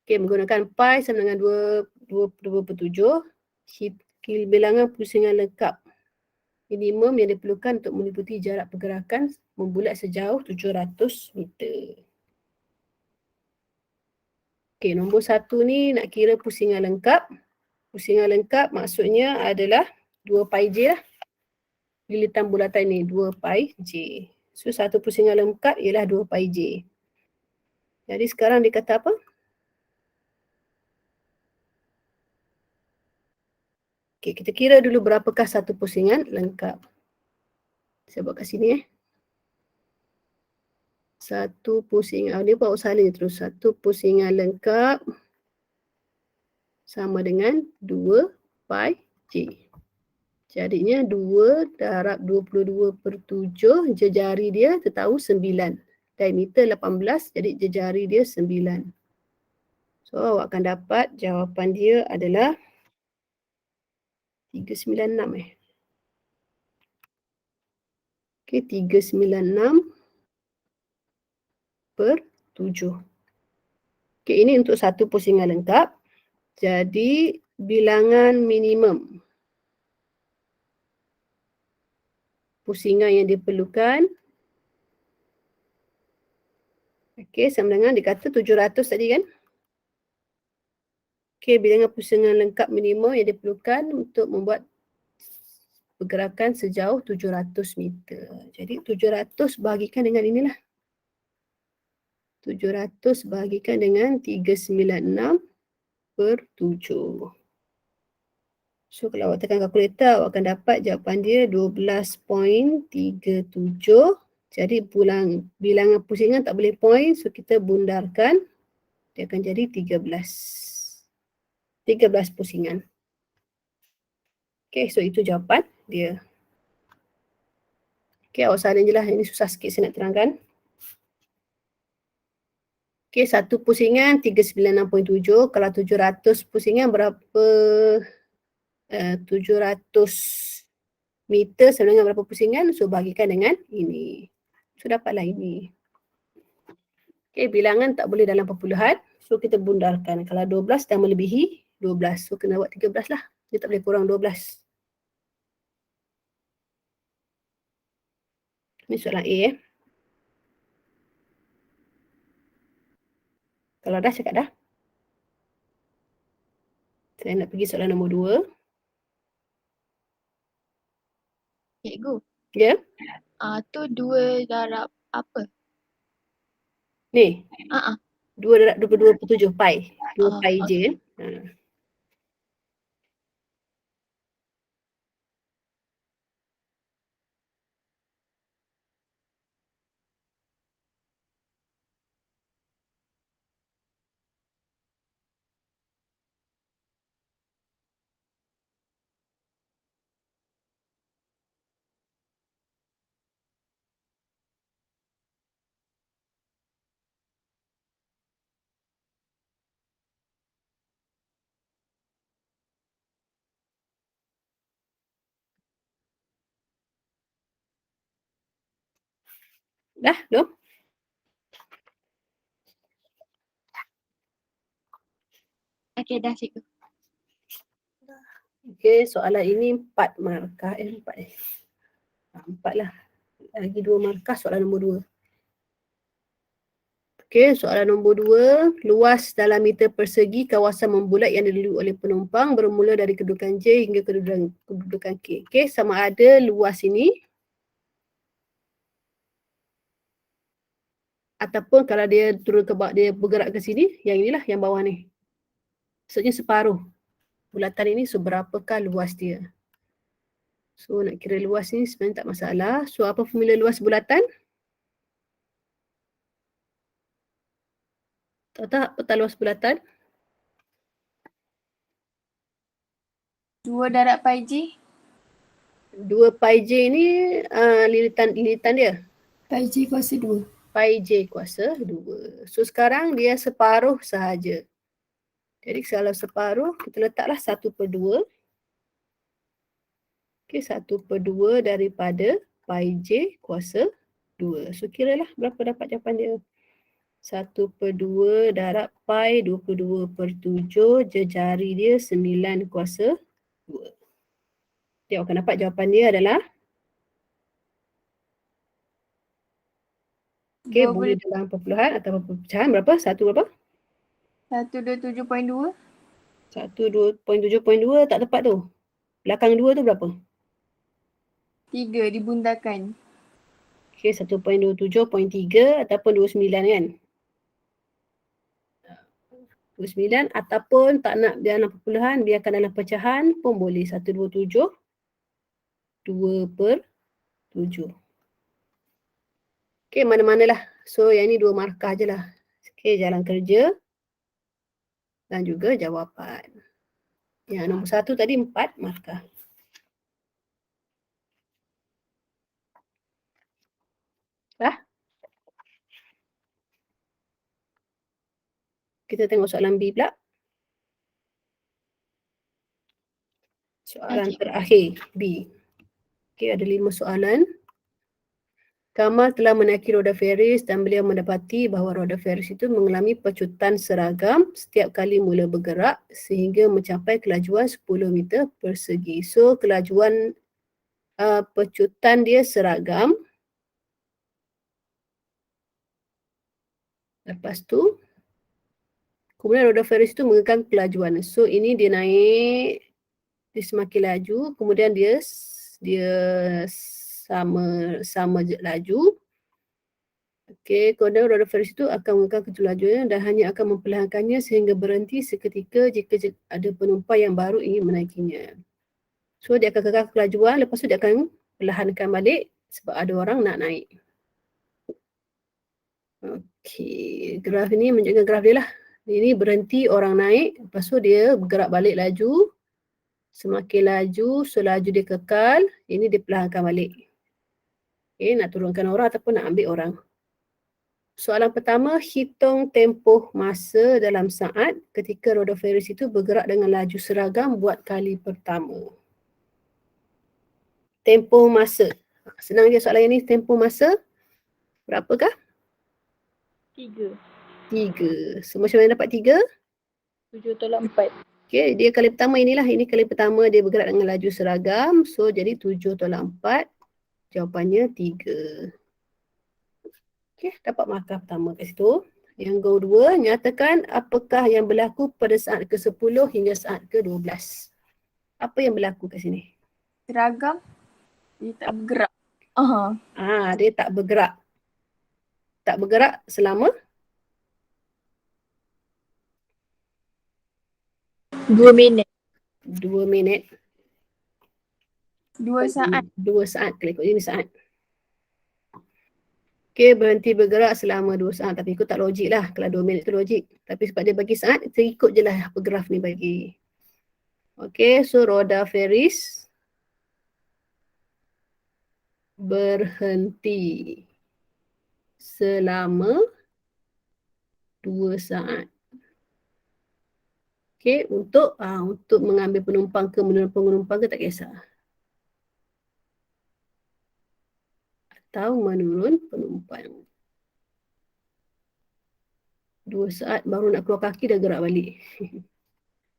Okey, menggunakan pi sama dengan 2/7. Bilangan pusingan lengkap minimum yang diperlukan untuk meliputi jarak pergerakan membulat sejauh 700 meter. Okey, nombor 1 ni nak kira pusingan lengkap. Pusingan lengkap maksudnya adalah 2 pi J lah. Lilitan bulatan ni 2 pi J. So satu pusingan lengkap ialah 2 pi J. Jadi sekarang dia kata apa? Okey, kita kira dulu berapakah satu pusingan lengkap. Saya buat kat sini Satu pusingan, dia buat usaha ni terus. Satu pusingan lengkap sama dengan 2 pi J. Jadinya 2 darab 22/7, jejari dia kita tahu 9. Diameter 18, jadi jejari dia 9. So awak akan dapat jawapan dia adalah 396 Okey, 396/7. Okey, ini untuk satu pusingan lengkap. Jadi bilangan minimum pusingan yang diperlukan. Okey, sama dengan dikata 700 tadi kan. Okey, bilangan pusingan lengkap minimum yang diperlukan untuk membuat pergerakan sejauh 700 meter. Jadi 700 bahagikan dengan inilah. 700 bahagikan dengan 396/7. So kalau awak tekan kalkulator, awak akan dapat jawapan dia 12.37. Jadi bilangan pusingan tak boleh point, so kita bundarkan. Dia akan jadi 13. 13 pusingan. Okay, so itu jawapan dia. Okay, awak salin je lah. Ini susah sikit saya nak terangkan. Okay, satu pusingan 396.7. Kalau 700 pusingan berapa? 700 meter sama dengan berapa pusingan? So, bagikan dengan ini. So, dapatlah ini. Okay, bilangan tak boleh dalam perpuluhan. So, kita bundarkan. Kalau 12 dah melebihi 12. So, kena buat 13 lah. Dia tak boleh kurang 12. Ini soalan A Kalau dah cakap dah. Saya nak pergi soalan nombor 2. Cikgu. Ya. Tu 2 darab apa? Ni. Ah, 2 darab 22/7 pi. 2 Oh, pi je. Dah, belum? okey dah cikgu. Okey, soalan ini 4 markah. 4 lah. Lagi 2 markah soalan nombor 2. Okey, soalan nombor 2. Luas dalam meter persegi kawasan membulat yang dilalui oleh penumpang bermula dari kedudukan J hingga kedudukan K. Okey, sama ada luas ini ataupun kalau dia turun ke bawah, dia bergerak ke sini, yang inilah, yang bawah ni. Maksudnya separuh bulatan ini seberapakah luas dia. So nak kira luas ni sebenarnya tak masalah. So apa formula luas bulatan? Tahu tak apa tak luas bulatan? 2 darab pi J. 2 pi J ni lilitan dia. Pi J kuasa 2. Pi J kuasa 2. So sekarang dia separuh sahaja. Jadi kalau separuh, kita letaklah 1/2. Okay, 1/2 daripada pi J kuasa 2. So kiralah berapa dapat jawapan dia. 1/2 darab pi 22/7, jejari dia 9 kuasa 2. Dia akan dapat jawapan dia adalah okey, boleh dalam perpuluhan atau pecahan berapa? 1 berapa? 127.2. 127.2 tak tepat tu. Belakang 2 tu berapa? 3 dibundarkan. Okey, 1.27.3 ataupun 29 kan? 29 ataupun tak nak dalam perpuluhan, biarkan dalam pecahan pun boleh. 127 2/7. Okey, mana-manalah. So yang ni 2 markah je lah. Okey, jalan kerja dan juga jawapan. Yang nombor 1 tadi 4 markah. Dah? Kita tengok soalan B pula. Soalan terakhir, B. Okey, ada 5 soalan. Kamal telah menaiki roda Ferris dan beliau mendapati bahawa roda Ferris itu mengalami pecutan seragam setiap kali mula bergerak sehingga mencapai kelajuan 10 meter persegi. So, kelajuan pecutan dia seragam. Lepas tu, kemudian roda Ferris itu mengekang kelajuan. So, ini dia naik, dia semakin laju, kemudian dia sama je laju. Okey, kemudian roda Ferris itu akan mengekang kelajuannya dan hanya akan memperlahankannya sehingga berhenti seketika jika ada penumpang yang baru ingin menaikinya. So, dia akan kekang kelajuan, lepas tu dia akan perlahankan balik sebab ada orang nak naik. Okey, graf ini menunjukkan graf dia lah. Ini berhenti, orang naik, lepas tu dia bergerak balik laju. Semakin laju, so laju dia kekal, ini dia perlahankan balik. Okay, nak turunkan orang ataupun nak ambil orang. Soalan pertama, hitung tempoh masa dalam saat ketika roda Ferris itu bergerak dengan laju seragam buat kali pertama. Tempoh masa. Senang je soalan ini, tempoh masa. Berapakah? 3. 3. So macam mana dapat 3? 7 tolak 4. Okay, dia kali pertama inilah. Ini kali pertama dia bergerak dengan laju seragam. So jadi 7 tolak 4. Jawapannya 3. Okay, dapat markah pertama kat situ. Yang kedua, nyatakan apakah yang berlaku pada saat ke-10 hingga saat ke-12. Apa yang berlaku kat sini? Seragam. Dia tak bergerak. Dia tak bergerak. Tak bergerak selama 2 minit. 2 minit. 2 saat. 2 saat. Kalau ikut ini saat. Okay, berhenti bergerak selama 2 saat. Tapi ikut tak logik lah. Kalau 2 minit tu logik. Tapi sebab dia bagi saat, kita ikut je lah apa graf ni bagi. Okay, so roda Ferris berhenti selama 2 saat. Okay, untuk mengambil penumpang ke menurunkan penumpang ke tak kisah. Atau menurun penumpang. 2 saat baru nak keluar kaki dah gerak balik.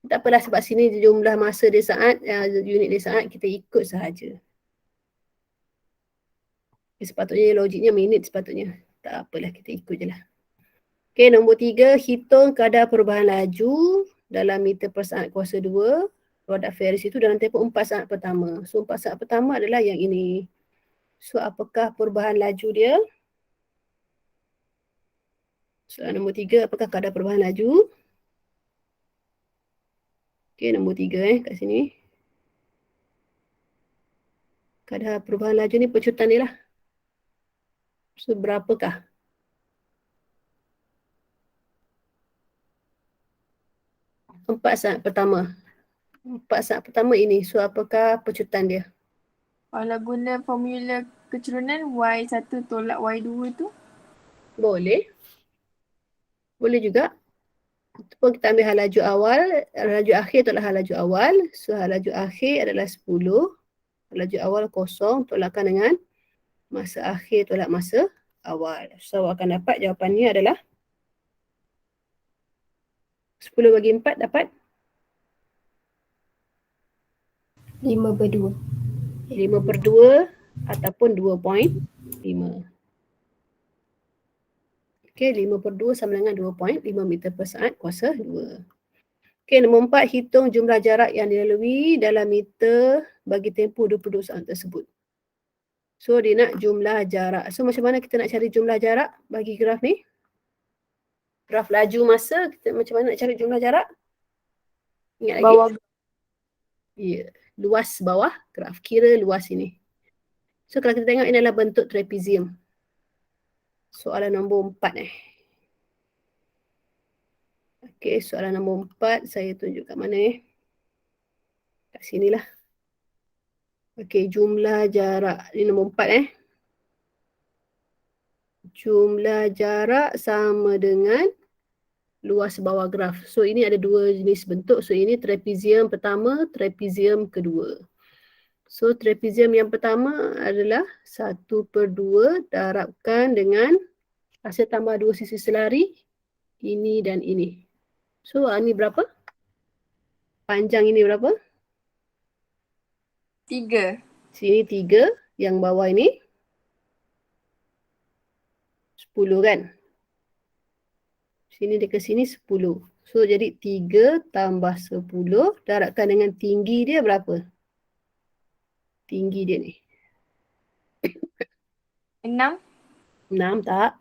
Tak apalah sebab sini jumlah masa dia saat, unit dia saat, kita ikut sahaja. Sepatutnya logiknya minit sepatutnya. Tak apalah, kita ikut je lah. Okay, nombor 3, hitung kadar perubahan laju dalam meter per saat kuasa 2 roda Ferris itu dalam tempoh 4 saat pertama. So 4 saat pertama adalah yang ini. So apakah perubahan laju dia? Soalan nombor 3, apakah kadar perubahan laju? Okay, nombor 3 kat sini. Kadar perubahan laju ni pecutan dia lah. So berapakah? Empat saat pertama. 4 saat pertama ini. So apakah pecutan dia? Kalau guna formula kecurunan Y1 tolak Y2 tu. Boleh. Boleh juga. Ataupun kita ambil hal laju awal, laju akhir tolak hal laju awal. So hal laju akhir adalah 10. Hal laju awal kosong tolakkan dengan masa akhir tolak masa awal. So awak akan dapat jawapannya adalah 10 bagi 4 dapat 5/2. 5/2 ataupun 2.5. Okey, 5/2 sama dengan 2.5 meter per saat kuasa 2. Okey, nombor 4, hitung jumlah jarak yang dilalui dalam meter bagi tempoh 22 saat tersebut. So, dia nak jumlah jarak. So, macam mana kita nak cari jumlah jarak bagi graf ni? Graf laju masa, kita macam mana nak cari jumlah jarak? Ingat lagi? Bawah. Ya, luas bawah graf. Kira luas ini. So, kalau kita tengok ini adalah bentuk trapezium. Soalan nombor 4 Okey, soalan nombor 4 saya tunjuk kat mana Kat sinilah. Okey, jumlah jarak. Ini nombor 4 Jumlah jarak sama dengan luas bawah graf. So ini ada dua jenis bentuk. So ini trapezium pertama, trapezium kedua. So trapezium yang pertama adalah 1/2 darabkan dengan hasil tambah dua sisi selari. Ini dan ini. So ini berapa? Panjang ini berapa? 3. Sini 3, yang bawah ini 10 kan? Sini dekat sini 10. So jadi 3 tambah 10 darabkan dengan tinggi dia berapa? Tinggi dia ni. 6. 6 tak?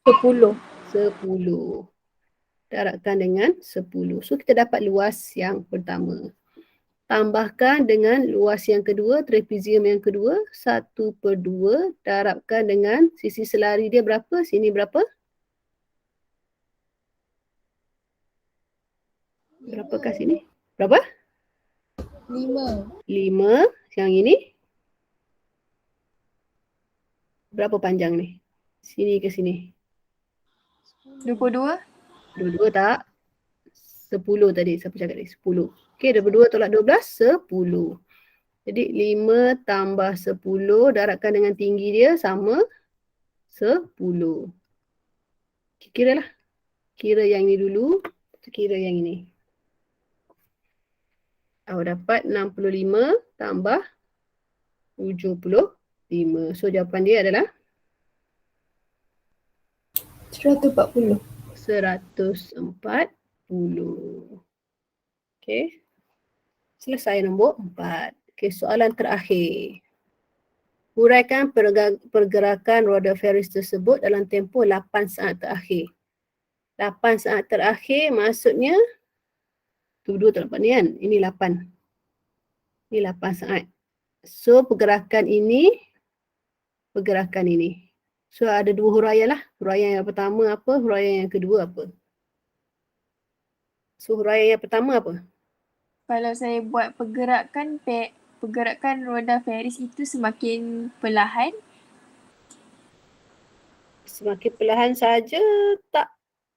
10. 10. Darabkan dengan 10. So kita dapat luas yang pertama. Tambahkan dengan luas yang kedua, trapezium yang kedua, 1/2 darabkan dengan sisi selari dia berapa? Sini berapa? Berapakah sini? Berapa? 5. 5. Yang ini? Berapa panjang ni? Sini ke sini? 22. 22 tak? 10 tadi. Siapa cakap ni? 10. Okey, 22 tolak 12, 10. Jadi 5 tambah 10 darabkan dengan tinggi dia sama 10. Kira lah. Kira yang ini dulu. Kira yang ini. Awak dapat 65 tambah 75. So jawapan dia adalah 140. 140. Okey. Selesai nombor 4. Okey, soalan terakhir. Huraikan pergerakan roda Ferris tersebut dalam tempoh 8 saat terakhir. 8 saat terakhir maksudnya tu 2 tak dapat ni kan? Ini 8. Ini 8 saat. So pergerakan ini, pergerakan ini. So ada 2 huraian lah. Huraian yang pertama apa? Huraian yang kedua apa? So huraian yang pertama apa? Kalau saya buat pergerakan roda Ferris itu semakin perlahan, Semakin perlahan saja tak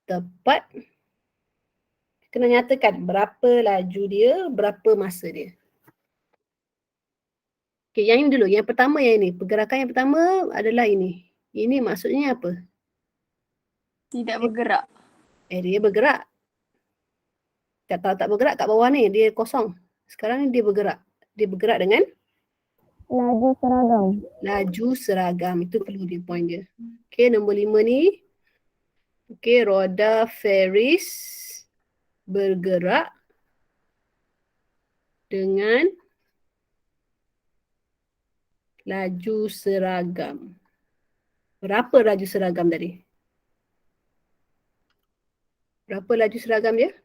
tepat. Kena nyatakan berapa laju dia, berapa masa dia. Okey, yang ini dulu. Yang pertama yang ini. Pergerakan yang pertama adalah ini. Ini maksudnya apa? tidak bergerak. Dia bergerak. Kalau tak bergerak kat bawah ni, dia kosong. Sekarang ni dia bergerak. Dia bergerak dengan Laju seragam. laju seragam. Itu perlu dia point dia. Okey, nombor 5 ni. Okey, roda Ferris bergerak dengan laju seragam. Berapa laju seragam tadi? Berapa laju seragam dia?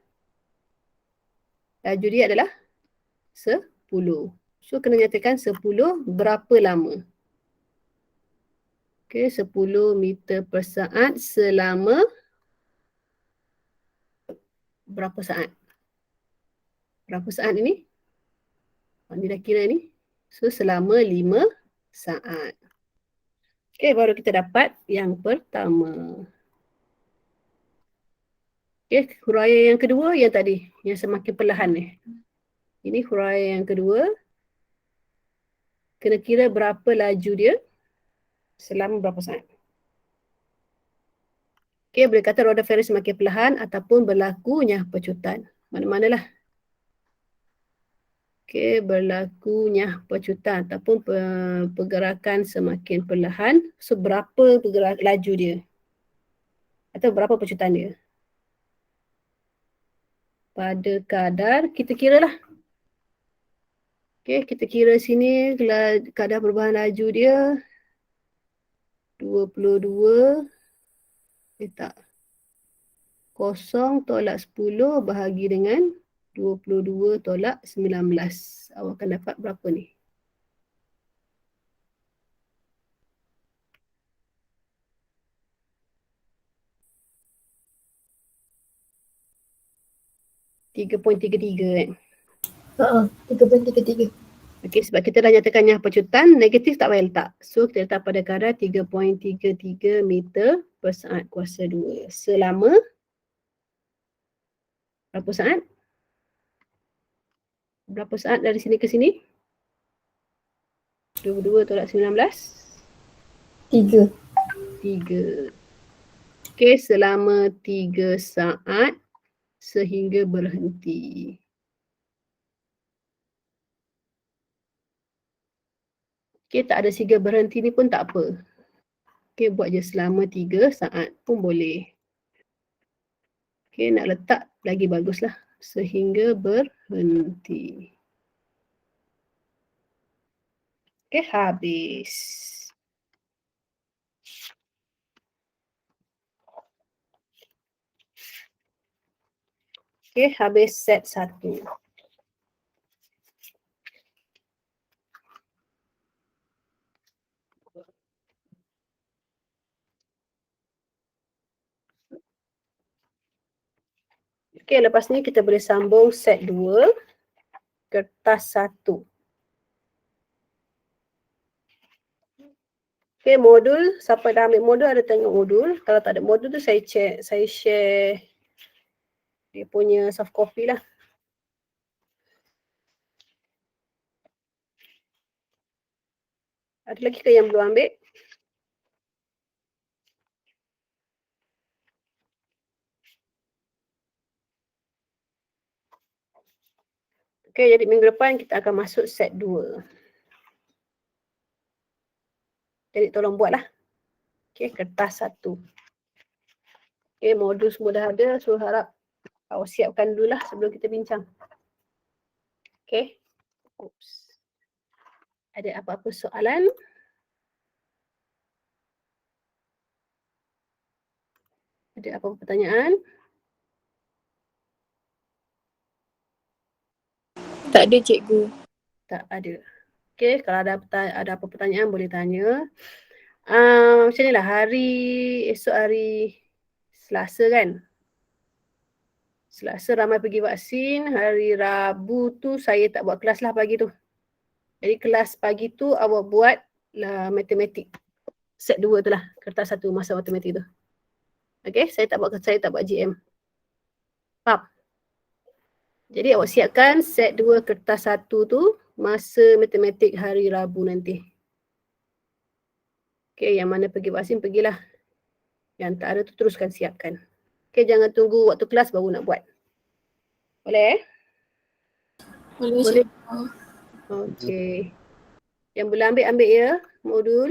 Laju dia adalah 10. So, kena nyatakan 10 berapa lama? Okey, 10 meter per saat selama berapa saat? Berapa saat ini? Ni dah kira ni. So, selama 5 saat. Okey, baru kita dapat yang pertama. Okey, huraian yang kedua yang tadi. Yang semakin perlahan ni. Ini huraian yang kedua. Kena kira berapa laju dia selama berapa saat. Okey, boleh kata roda Ferris semakin perlahan ataupun berlakunya pecutan. Mana-manalah. Okey, berlakunya pecutan ataupun pergerakan semakin perlahan. So, berapa laju dia? Atau berapa pecutan dia? Pada kadar, kita kira lah. Okey, kita kira sini kadar perubahan laju dia 22. Tak. 0 tolak 10 bahagi dengan 22 tolak 19. Awak akan dapat berapa ni? .33 kan? 3.33. Okey, sebab kita dah nyatakan yang pecutan, negatif tak payah letak. So, kita letak pada kadar 3.33 meter per saat kuasa 2. Selama berapa saat? Berapa saat dari sini ke sini? 22 tolak 19? 3. 3. Okey, selama 3 saat sehingga berhenti. Okey, tak ada sehingga berhenti ni pun tak apa. Okey, buat je selama 3 saat pun boleh. Okey, nak letak lagi baguslah. Sehingga berhenti. Okey, habis. Okey, habis set 1. Okay, lepas ni kita boleh sambung set 2, kertas 1. Okay, modul, siapa dah ambil modul ada tengok modul. Kalau tak ada modul tu saya share dia punya soft copy lah. Ada lagi ke yang belum ambil? Okay, jadi minggu depan kita akan masuk set 2. Jadi tolong buatlah. Okay, kertas 1. Okay, modul semua dah ada. So harap awak siapkan dulu lah sebelum kita bincang. Okay. Oops. Ada apa-apa soalan? Ada apa-apa pertanyaan? Tak ada cikgu. Tak ada. Okay, kalau ada apa pertanyaan boleh tanya. Macam ni lah, esok hari Selasa kan? Selasa ramai pergi vaksin, hari Rabu tu saya tak buat kelas lah pagi tu. Jadi kelas pagi tu awak buat lah matematik. Set 2 tu lah, kertas 1 masa matematik tu. Okay, saya tak buat GM. Faham? Jadi awak siapkan set 2 kertas 1 tu masa matematik hari Rabu nanti. Okay, yang mana pergi vaksin pergilah. Yang tak ada tu teruskan siapkan. Okay, jangan tunggu waktu kelas baru nak buat. Boleh? Boleh Boleh. cikgu. Okay. Yang boleh ambil ya modul.